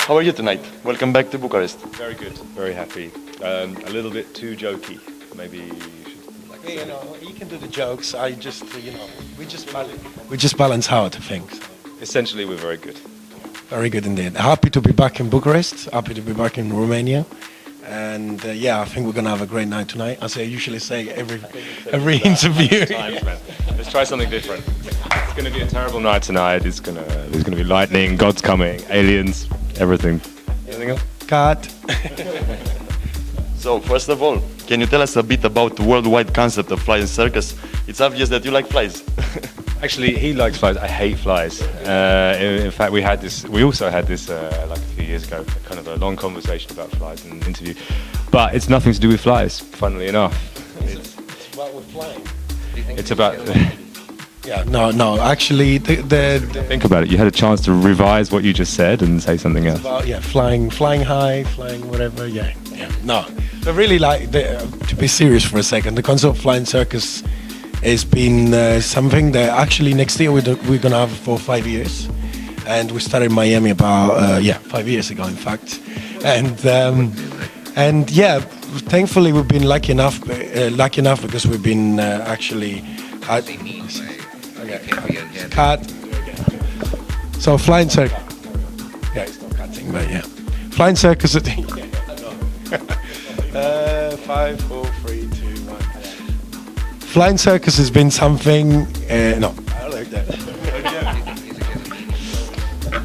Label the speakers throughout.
Speaker 1: How are you tonight? Welcome back to Bucharest.
Speaker 2: Very good, very happy. A little bit too jokey. Maybe you should like
Speaker 3: You know, you can do the jokes. I just, we just balance out things.
Speaker 2: essentially we're very good.
Speaker 3: Very good indeed. Happy to be back in Bucharest. Happy to be back in Romania. And yeah, I think we're gonna have a great night tonight. As I usually say every interview.
Speaker 2: Times, man. Let's try something different. It's going to be a terrible night tonight. There's going to be lightning, God's coming, aliens, everything. Anything else?
Speaker 3: Cut.
Speaker 1: So, first of all, can you tell us a bit about the worldwide concept of Flying Circus? It's obvious that you like flies.
Speaker 2: Actually, he likes flies. I hate flies. In fact, we also had this like a few years ago, kind of a long conversation about flies in an interview. But it's nothing to do with flies, funnily enough.
Speaker 3: It's about with flying.
Speaker 2: It's about...
Speaker 3: Yeah, no. Actually,
Speaker 2: Think about it. You had a chance to revise what you just said and say something else.
Speaker 3: about flying high, flying whatever. Yeah. No, but really, like to be serious for a second, the concept of Flying Circus has been something that actually next year we're gonna have for 5 years, and we started in Miami about 5 years ago, in fact, and yeah, thankfully we've been lucky enough because we've been actually. Cut. So Flying Circus. Yeah, it's not cutting, but yeah. Flying Circus. 5, 4, 3, 2, 1. Flying Circus has been something. No, I like that.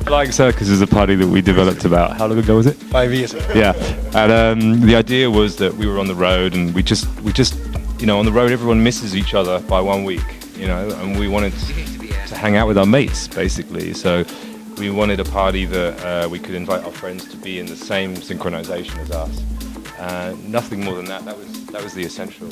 Speaker 2: Flying Circus is a party that we developed about, how long ago was it?
Speaker 3: 5 years ago.
Speaker 2: Yeah, and the idea was that we were on the road and we just, on the road everyone misses each other by 1 week, and we wanted to hang out with our mates, basically. So we wanted a party that we could invite our friends to be in the same synchronization as us. Nothing more than that. That was the essential.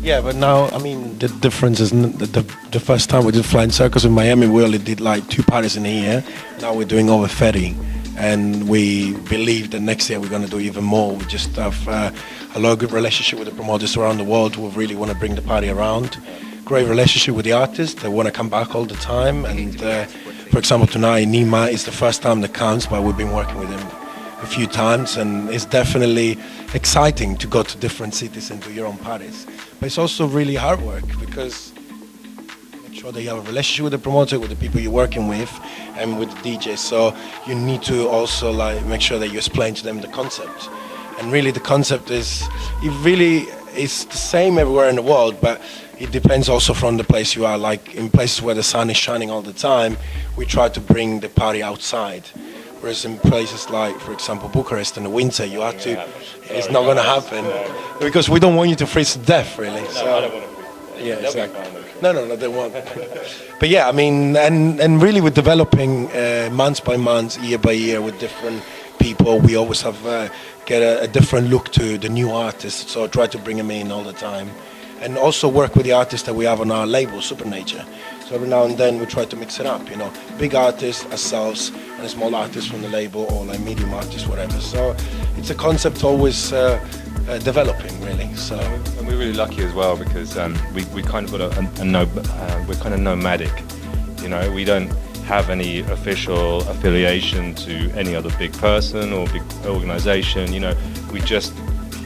Speaker 3: Yeah, but now, I mean, the difference is the first time we did Flying Circus in Miami, we only did like 2 parties in a year. Now we're doing over 30. And we believe that next year we're going to do even more. We just have a lot of good relationship with the promoters around the world who really want to bring the party around. Great relationship with the artists. They want to come back all the time. And for example, tonight, Nima is the first time that comes, but we've been working with him a few times. And it's definitely exciting to go to different cities and do your own parties. But it's also really hard work because make sure that you have a relationship with the promoter, with the people you're working with, and with the DJ. So you need to also like make sure that you explain to them the concept. And really the concept is, it's the same everywhere in the world, but it depends also from the place you are. Like in places where the sun is shining all the time, we try to bring the party outside. Whereas in places like, for example, Bucharest in the winter, you have to, it's not going to happen. Because we don't want you to freeze to death, really. So,
Speaker 2: I don't want to.
Speaker 3: yeah, exactly. No, they won't. But yeah, I mean, and really we're developing month by month, year by year with different people. We always have get a different look to the new artists, so I try to bring them in all the time. And also work with the artists that we have on our label, Supernature. So every now and then we try to mix it up, big artists, ourselves, and small artists from the label, or like medium artists, whatever. So it's a concept always developing, really. So
Speaker 2: and we're really lucky as well because we kind of got we're kind of nomadic. We don't have any official affiliation to any other big person or big organization. We just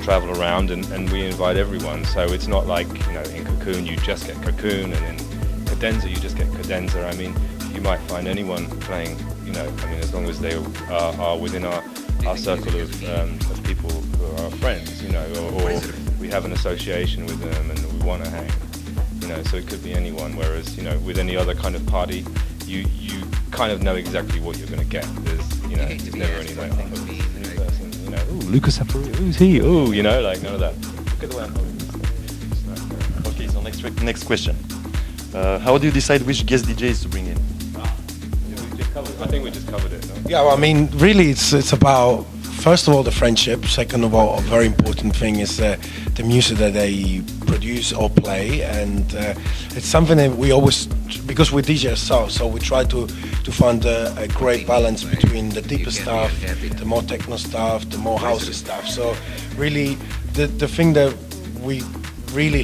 Speaker 2: travel around and we invite everyone. So it's not like in Cocoon you just get Cocoon, and in Cadenza you just get Cadenza. I mean, you might find anyone playing. As long as they are within our circle of people who are our friends, or we have an association with them and we want to hang, so it could be anyone. Whereas, with any other kind of party, you kind of know exactly what you're going to get. There's never any like, new person, ooh, Lucas Apparia, who's he? Ooh, like none of that. Look at the way I'm holding this.
Speaker 1: Okay, so next question. How do you decide which guest DJs to bring in?
Speaker 2: I think we just covered it. No?
Speaker 3: yeah, well, I mean, really, it's about first of all the friendship. Second of all, a very important thing is the music that they produce or play, and it's something that we always, because we DJ ourselves, so we try to find a great balance between the deeper stuff, the more techno stuff, the more housey stuff. So really, the thing that we really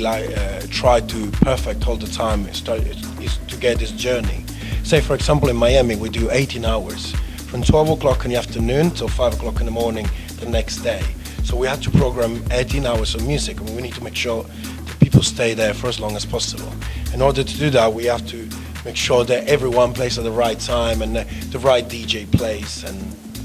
Speaker 3: try to perfect all the time is to get this journey. Say, for example, in Miami, we do 18 hours from 12 o'clock in the afternoon till 5 o'clock in the morning the next day. So we have to program 18 hours of music, and we need to make sure that people stay there for as long as possible. In order to do that, we have to make sure that everyone plays at the right time and the right DJ plays.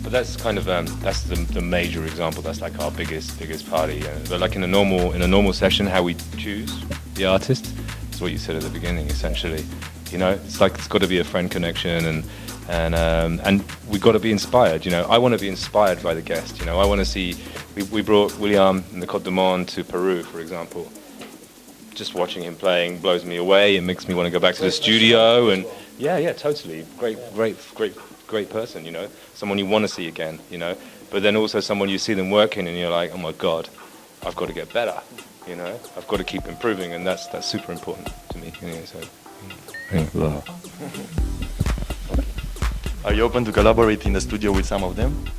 Speaker 2: But that's kind of that's the major example. That's like our biggest party. But like in a normal session, how we choose the artist is what you said at the beginning. Essentially, you know, it's like it's got to be a friend connection, and we got to be inspired. You know, I want to be inspired by the guest. You know, I want to see. We brought William in the Côte d'Amande to Peru, for example. Just watching him playing blows me away. It makes me want to go back to the studio, and yeah, totally. Great person, you know, someone you want to see again, you know, but then also someone you see them working and you're like, oh my God, I've got to get better, you know, I've got to keep improving, and that's super important to me, you know, so. Yeah.
Speaker 1: Are you open to collaborate in the studio with some of them?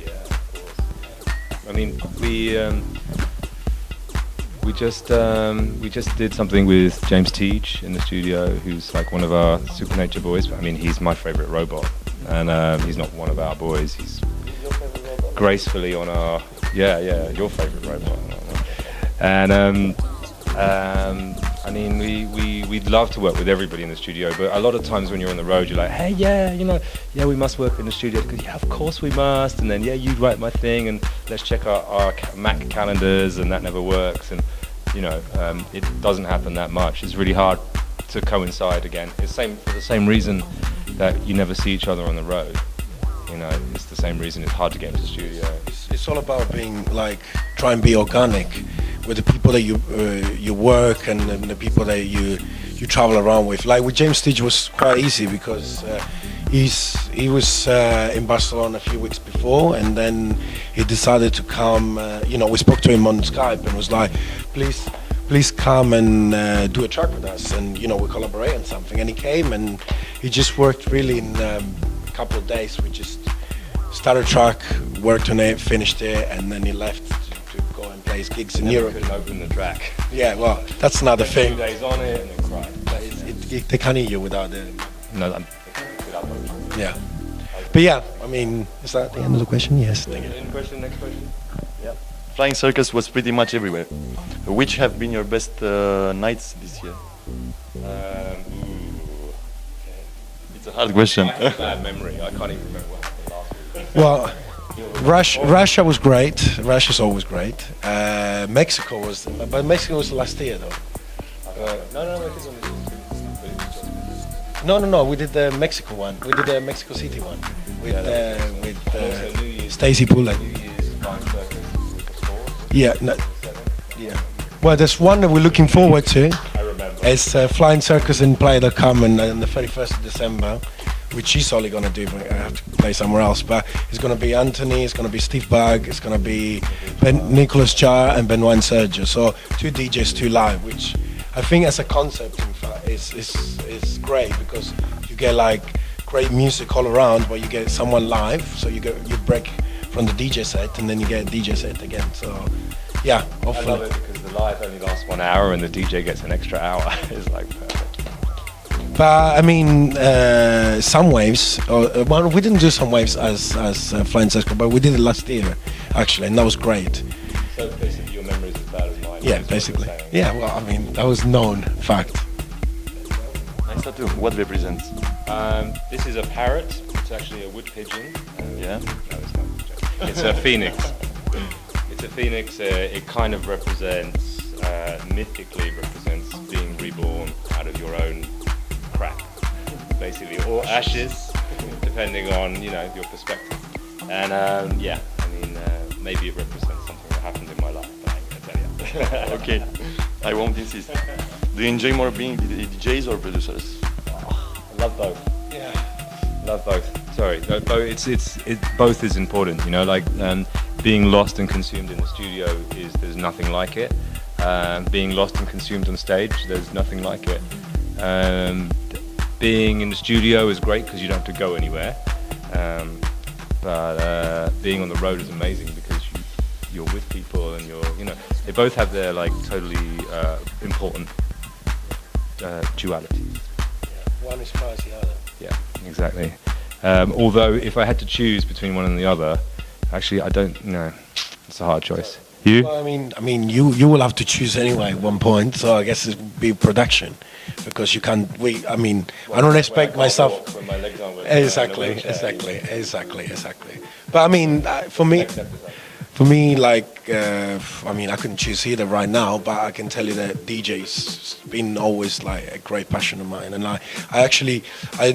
Speaker 2: Yeah, of course. I mean, we just did something with James Teach in the studio, who's like one of our Supernature boys. But I mean, he's my favorite robot, and he's not one of our boys. He's gracefully on our your favorite robot. And I mean, we'd love to work with everybody in the studio, but a lot of times when you're on the road, you're like, hey, we must work in the studio. Because yeah, of course we must. And then you write my thing, and let's check our Mac calendars, and that never works. And you know, it doesn't happen that much. It's really hard to coincide again. It's for the same reason that you never see each other on the road. You know, it's the same reason it's hard to get into the studio.
Speaker 3: It's all about being like, try and be organic with the people that you work and the people that you travel around with. Like with James Teach was quite easy because he was in Barcelona a few weeks before, and then he decided to come. You know, we spoke to him on Skype and was like, please come and do a track with us, and you know, we collaborate on something. And he came, and he just worked really in a couple of days. We just started a track, worked on it, finished it, and then he left to go and play his gigs in Europe.
Speaker 2: Couldn't open the track.
Speaker 3: Yeah, well, that's another thing.
Speaker 2: 2 days on it and then cried.
Speaker 3: But they can't hear you without it.
Speaker 2: No,
Speaker 3: Yeah. But yeah, I mean, is that the end of the question? Yes.
Speaker 2: Next question.
Speaker 1: Yeah. Flying Circus was pretty much everywhere. Which have been your best nights this year? It's a hard question.
Speaker 2: I have bad memory. I can't even remember what happened last week.
Speaker 3: Well, Russia was great. Russia's always great. Mexico was last year though. No. We did the Mexico one. We did the Mexico City one with Stacy Poulet. Yeah. Well, there's one that we're looking forward to.
Speaker 2: I remember.
Speaker 3: It's Flying Circus in Playa.com on the 31st of December, which he's only going to do. I have to play somewhere else. But it's going to be Anthony, it's going to be Steve Bagg, it's going to be Nicolas Jar and Benoit and Sergio. So 2 DJs, 2 live, which I think as a concept, in fact, is great because you get like great music all around, but you get someone live. So you break from the DJ set and then you get a DJ set again. So yeah, hopefully.
Speaker 2: I love it because the live only lasts 1 hour and the DJ gets an extra hour. It's like perfect.
Speaker 3: But I mean, some waves. Well, we didn't do some waves as Flying Circus, but we did it last year actually, and that was great.
Speaker 2: So basically, your memory is as bad as mine.
Speaker 3: Yeah, basically. Yeah, well, I mean, that was known fact.
Speaker 1: Nice tattoo. What represents?
Speaker 2: This is a parrot. It's actually a wood pigeon.
Speaker 1: Yeah.
Speaker 2: No, it's not. It's a phoenix. It's a phoenix. It kind of represents, mythically represents being reborn out of your own crap, basically, or ashes, depending on your perspective. And yeah, I mean, maybe it represents something that happened in my life. But I ain't gonna tell you.
Speaker 1: Okay, I won't insist. Do you enjoy more being DJs or producers?
Speaker 2: I love both.
Speaker 3: Yeah.
Speaker 2: Love both. Sorry, both is important. Like being lost and consumed in the studio there's nothing like it. Being lost and consumed on stage, there's nothing like it. Being in the studio is great because you don't have to go anywhere. But being on the road is amazing because you're with people and they both have their totally important dualities.
Speaker 3: Yeah. One inspires the other.
Speaker 2: Yeah, exactly. Although if I had to choose between one and the other, actually I don't know. It's a hard choice. You?
Speaker 3: Well, I mean, you will have to choose anyway at one point. So I guess it would be production, because you can't. I don't expect myself. Exactly. But I mean, for me, like, I couldn't choose either right now. But I can tell you that DJ's been always like a great passion of mine, and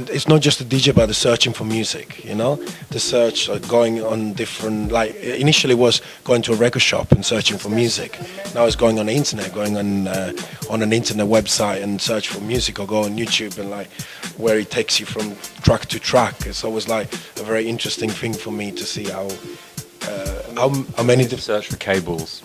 Speaker 3: it's not just the DJ, but the searching for music. You know, the search, going on different. Like initially was going to a record shop and searching for music. Now it's going on the internet, going on an internet website and search for music, or go on YouTube and like where it takes you from track to track. It's always like a very interesting thing for me to see how many
Speaker 2: Search for cables.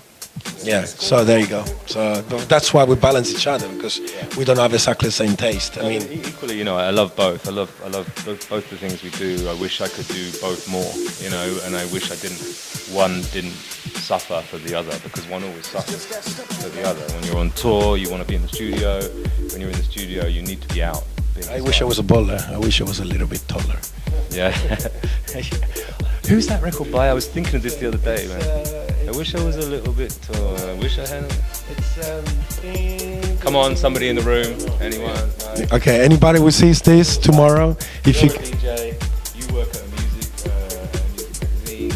Speaker 3: Yeah, so there you go. So that's why we balance each other, because we don't have exactly the same taste. I mean,
Speaker 2: equally, you know, I love both. I love both the things we do. I wish I could do both more, you know, and I wish one didn't suffer for the other, because one always suffers for the other. When you're on tour, you want to be in the studio. When you're in the studio, you need to be out.
Speaker 3: I wish I was a bowler. I wish I was a little bit taller.
Speaker 2: Yeah. Who's that record by? I was thinking of this the other day, man. I wish I was a little bit taller. I wish I hadn't. Come on, somebody in the room. Anyone? No?
Speaker 3: Okay, anybody who sees this tomorrow, if
Speaker 2: You're
Speaker 3: you...
Speaker 2: a DJ, you work at a music magazine.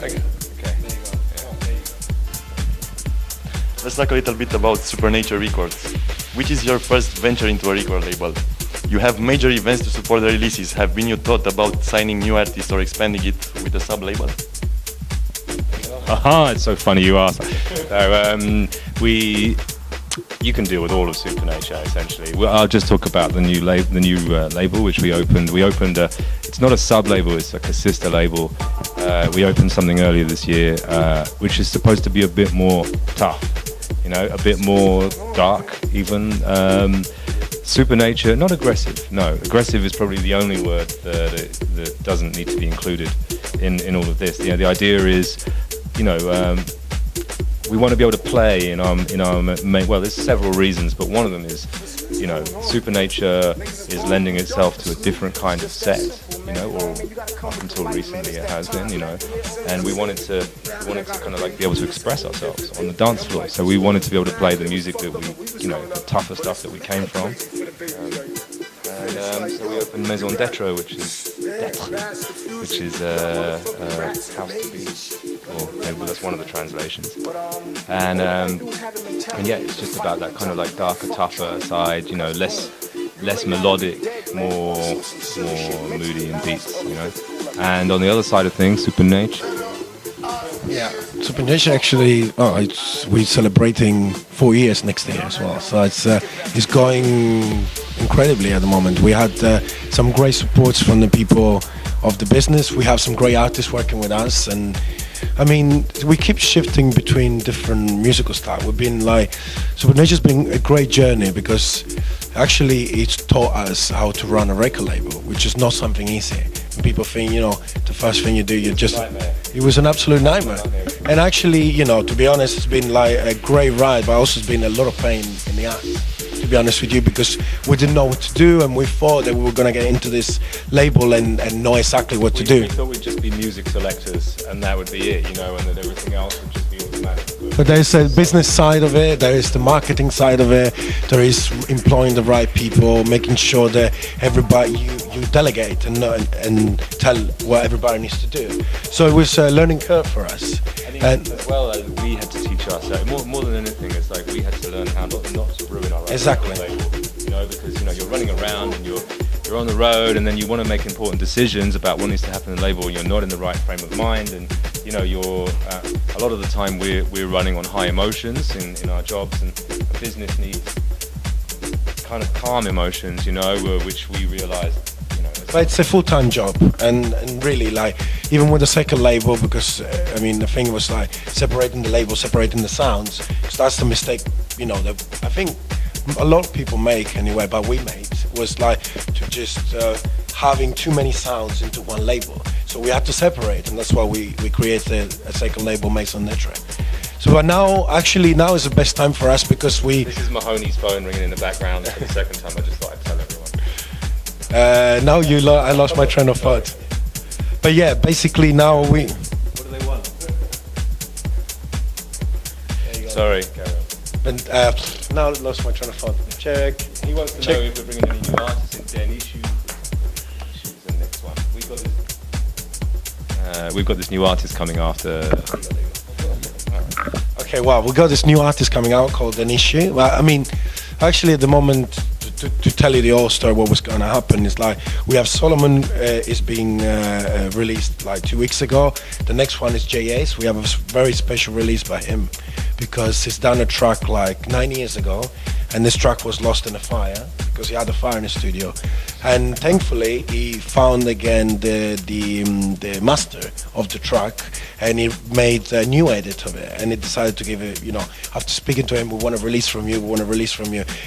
Speaker 2: Okay.
Speaker 1: Let's talk a little bit about Supernature Records. Which is your first venture into a record label? You have major events to support the releases. Have you thought about signing new artists or expanding it with a sub-label?
Speaker 2: It's so funny you ask. So, you can deal with all of Supernature essentially. I'll just talk about the new label which we opened. It's not a sub-label; it's like a sister label. We opened something earlier this year, which is supposed to be a bit more tough, you know, a bit more dark even. Supernature, not aggressive. No, aggressive is probably the only word that doesn't need to be included in all of this. You know, the idea is, you know, we want to be able to play in our well, there's several reasons, but one of them is, you know, Supernature is lending itself to a different kind of set, you know, or up until recently it has been, you know, and we wanted to kind of like be able to express ourselves on the dance floor. So we wanted to be able to play the music that we, you know, the tougher stuff that we came from. So we opened Maison d'Etre, which is house to be, or maybe that's one of the translations. And yeah, it's just about that kind of like darker, tougher side, you know, less melodic, more moody and beats, you know. And on the other side of things, Supernature.
Speaker 3: Yeah, Supernature actually. We're celebrating 4 years next year as well. So it's going incredibly at the moment. We had some great supports from the people of the business. We have some great artists working with us, and I mean, we keep shifting between different musical styles. We've been like, Supernature's been a great journey, because actually it's taught us how to run a record label, which is not something easy. And people think, you know, the first thing you do, it was an absolute nightmare. And actually, you know, to be honest, it's been like a great ride, but also it's been a lot of pain in the ass, to be honest with you, because we didn't know what to do, and we thought that we were going to get into this label and know exactly what to do.
Speaker 2: We thought we'd just be music selectors, and that would be it, you know, and that everything else would just be automatic.
Speaker 3: But there's a business side of it, there is the marketing side of it, there is employing the right people, making sure that everybody, you delegate and tell what everybody needs to do. So it was a learning curve for us.
Speaker 2: And as well, we had to teach ourselves, more than anything, it's like we had to learn how not to ruin our own label, you know, because, you know, you're running around and you're on the road, and then you want to make important decisions about what needs to happen in the label, and you're not in the right frame of mind, and, you know, you're a lot of the time we're running on high emotions in our jobs, and a business needs kind of calm emotions, you know, which we realized.
Speaker 3: But it's a full-time job, and really, like, even with the second label, because I mean, the thing was like separating the label, separating the sounds, because that's the mistake, you know, that I think a lot of people make anyway, but we made, was like to just having too many sounds into one label. So we had to separate, and that's why we created a second label, Maison d'Etre. So now is the best time for us, because
Speaker 2: This is Mahoney's phone ringing in the background for the second time. I just thought I'd tell everyone.
Speaker 3: Now I lost my train of thought. But yeah, basically now we.
Speaker 1: What do they want?
Speaker 2: Sorry, carry on.
Speaker 3: But now I lost my train of thought. Check.
Speaker 2: He wants to know if we're bringing any new artists in. Then issues the next one. We've got this new artist coming after.
Speaker 3: Okay, well, we got this new artist coming out called An Issue. Well, I mean, actually, at the moment, to tell you the whole story, what was going to happen is like we have Solomon is being released like 2 weeks ago. The next one is J.A.'s. We have a very special release by him because he's done a track like 9 years ago, and this track was lost in a fire because he had a fire in the studio, and thankfully he found again the master of the track, and he made a new edit of it, and he decided to give it, after speaking to him, we want to release from you,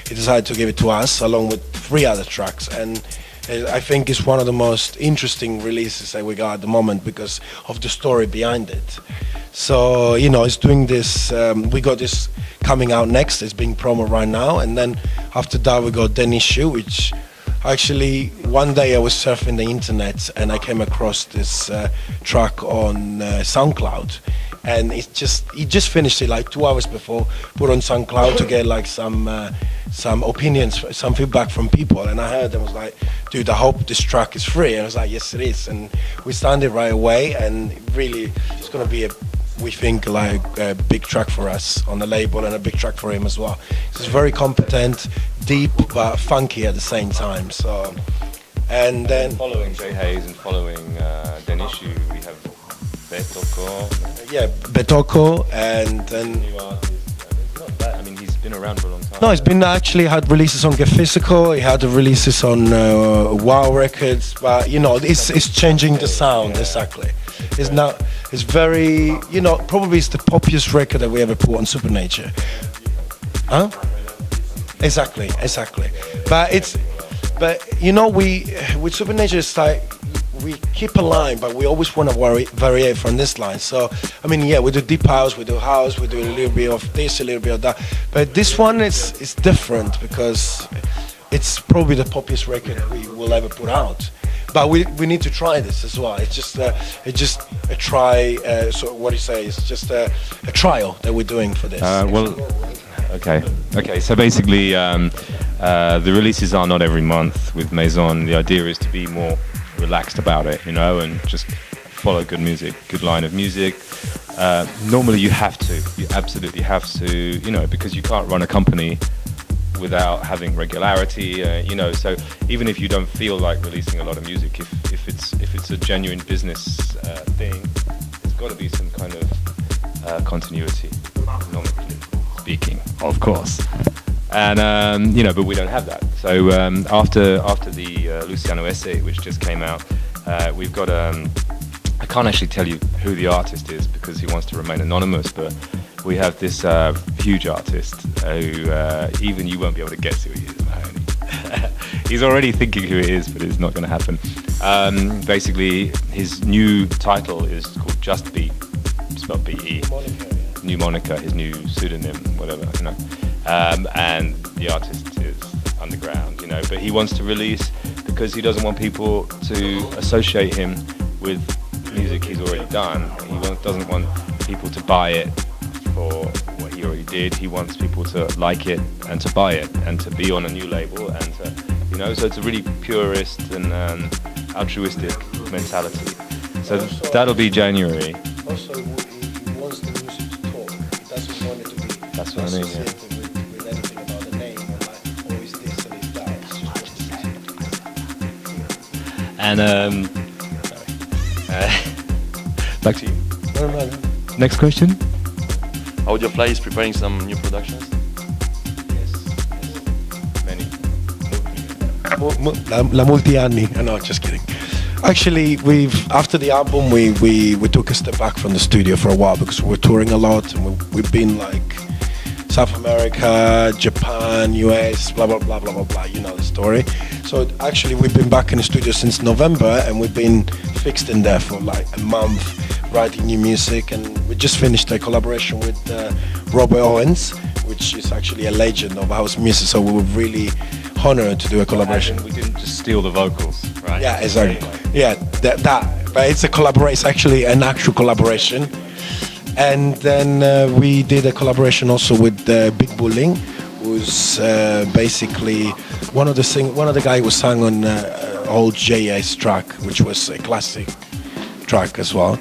Speaker 3: he decided to give it to us along with 3 other tracks, and I think it's one of the most interesting releases that we got at the moment because of the story behind it. So, it's doing this, we got this coming out next, it's being promo right now, and then after that we got An Issue, which actually one day I was surfing the internet and I came across this track on SoundCloud, and he just finished it like 2 hours before, put on SoundCloud to get like some opinions, some feedback from people, and I heard and was like, dude, I hope this track is free, and I was like, yes it is, and we signed it right away, and really it's going to be we think like a big track for us on the label and a big track for him as well. It's very competent, deep but funky at the same time. So, and then
Speaker 2: following Jay Hayes and following An Issue, we have Betoko.
Speaker 3: Yeah, Betoko, and then
Speaker 2: new artist. Not that. I mean, he's been around for a long time.
Speaker 3: No, he's been actually had releases on Get Physical. He had releases on Wow Records, but it's changing the sound exactly. It's now. It's very, probably it's the poppiest record that we ever put on Supernature. Huh? Exactly. But we with Supernature, it's like we keep a line, but we always want to vary from this line. So, I mean, yeah, we do deep house, we do a little bit of this, a little bit of that. But this one is different because it's probably the poppiest record we will ever put out. But we need to try this as well. It's just a try. So what do you say? It's just a trial that we're doing for this.
Speaker 2: Okay. So basically, the releases are not every month with Maison. The idea is to be more relaxed about it, and just follow good music, good line of music. Normally, you absolutely have to, because you can't run a company without having regularity, so even if you don't feel like releasing a lot of music, if it's a genuine business thing, there's got to be some kind of continuity, economically speaking, of course. And but we don't have that. So after the Luciano essay, which just came out, we've got I can't actually tell you who the artist is because he wants to remain anonymous, but we have this huge artist who even you won't be able to guess who he is, Mahoney. He's already thinking who it is, but it's not going to happen. Basically, his new title is called Just Beat, spelled B-E. New moniker, his new pseudonym, whatever, and the artist is underground, but he wants to release because he doesn't want people to associate him with music he's already done. He doesn't want people to buy it for what he already did. He wants people to like it and to buy it and to be on a new label and to, so it's a really purist and altruistic mentality. So that'll be January.
Speaker 3: Also, he wants the music to talk. He doesn't want it to be
Speaker 2: That's what I mean, yeah.
Speaker 3: with anything about the name or like, oh, is this and is that.
Speaker 2: And back to you.
Speaker 3: No.
Speaker 2: Next question.
Speaker 1: Audiofly is preparing some new productions.
Speaker 2: Yes. Many.
Speaker 3: La multi-anni. No, just kidding. Actually, after the album, we took a step back from the studio for a while because we were touring a lot, and we've been like South America, Japan, US, blah blah blah blah blah blah. You know the story. So actually, we've been back in the studio since November, and we've been fixed in there for like a month, writing new music, and we just finished a collaboration with Robert Owens, which is actually a legend of house music. So we were really honor to do a collaboration.
Speaker 2: We didn't just steal the vocals, right?
Speaker 3: Yeah, exactly. Yeah, that. But it's a collaboration. It's actually an actual collaboration. And then we did a collaboration also with Big Bulling, who's basically one of the guy who sang on old JS track, which was a classic track as well.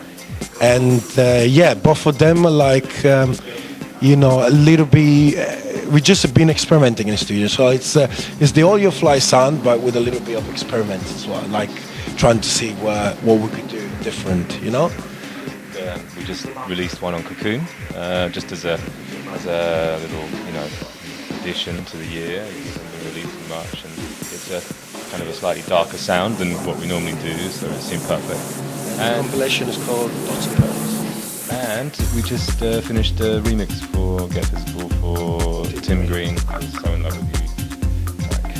Speaker 3: And yeah, both of them are like a little bit. We just have been experimenting in the studio, so it's the Audiofly sound, but with a little bit of experiment as well, like trying to see what we could do different, Yeah,
Speaker 2: we just released one on Cocoon, just as a little addition to the year. It hasn't been released in March, and it's a kind of a slightly darker sound than what we normally do, so it seemed perfect.
Speaker 3: And the compilation is called Dots and Pearls.
Speaker 2: And we just finished a remix for Get Visible for Tim Green, So In Love With You track.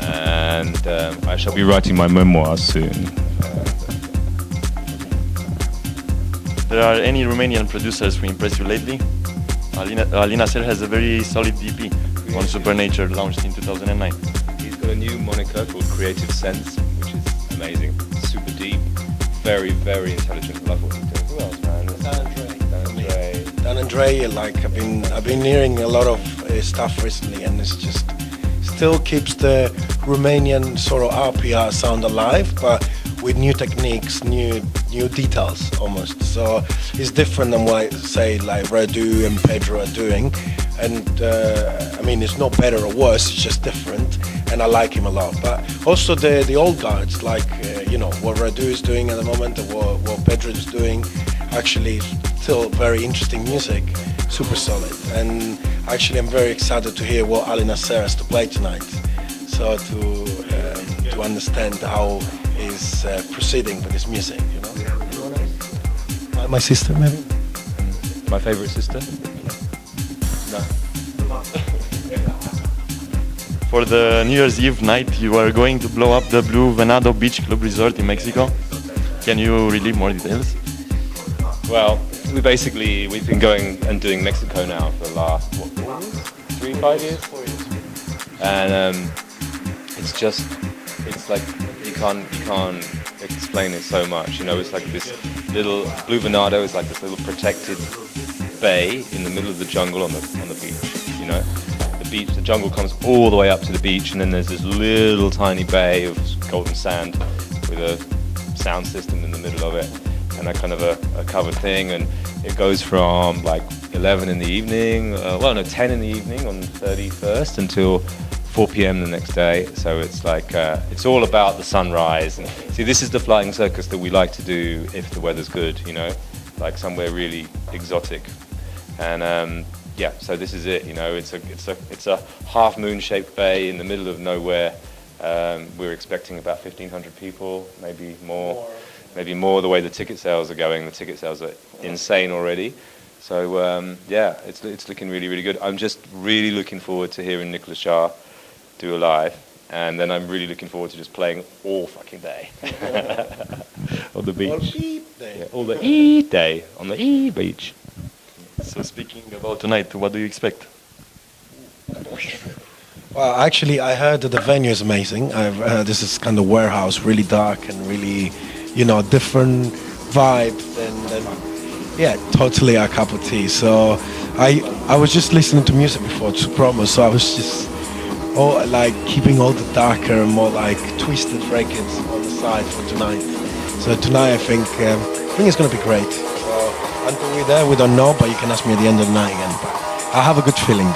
Speaker 2: And I shall be writing my memoir soon.
Speaker 1: There are any Romanian producers who impressed you lately? Alina Ser has a very solid EP on Supernature, launched in 2009.
Speaker 2: He's got a new moniker called Creative Sense, which is amazing. Super deep, very, very intelligent. Love what he's doing. Who else, man?
Speaker 3: Dan and Dre, like I've been hearing a lot of stuff recently, and it's just still keeps the Romanian sort of RPR sound alive, but with new techniques, new details almost. So it's different than what say like Radu and Pedro are doing, and I mean it's not better or worse, it's just different, and I like him a lot. But also the old guards, like what Radu is doing at the moment, and what Pedro is doing, actually still very interesting music, super solid. And actually I'm very excited to hear what Alina Ser has to play tonight, so to understand how he's proceeding with his music. My sister, maybe.
Speaker 2: My favorite sister? No.
Speaker 1: For the New Year's Eve night, you are going to blow up the Blue Venado Beach Club Resort in Mexico. Can you relieve more details?
Speaker 2: Well, we've been going and doing Mexico now for the last 4 years? 5 years? 4 years. And it's like you can't explain it so much. It's like this little Blue Venado is like this little protected bay in the middle of the jungle on the beach. The jungle comes all the way up to the beach, and then there's this little tiny bay of golden sand with a sound system in the middle of it, and a kind of a covered thing, and it goes from like 11 in the evening, 10 in the evening on the 31st until 4 p.m. the next day. So it's like it's all about the sunrise. And see, this is the Flying Circus that we like to do if the weather's good, like somewhere really exotic. And so this is it. It's a half moon shaped bay in the middle of nowhere. We're expecting about 1,500 people, maybe more. Maybe more the way the ticket sales are going. The ticket sales are insane already. So it's looking really, really good. I'm just really looking forward to hearing Nicolas Shah do a live, and then I'm really looking forward to just playing all fucking day on the beach. All the day on the beach.
Speaker 1: So speaking about tonight, what do you expect?
Speaker 3: Well, actually, I heard that the venue is amazing. I've heard this is kind of warehouse, really dark and really, different vibe than totally a cup of tea. So I was just listening to music before to promo, so I was just keeping all the darker and more like twisted records on the side for tonight. So tonight I think it's going to be great. So until we're there, we don't know, but you can ask me at the end of the night again. But I have a good feeling.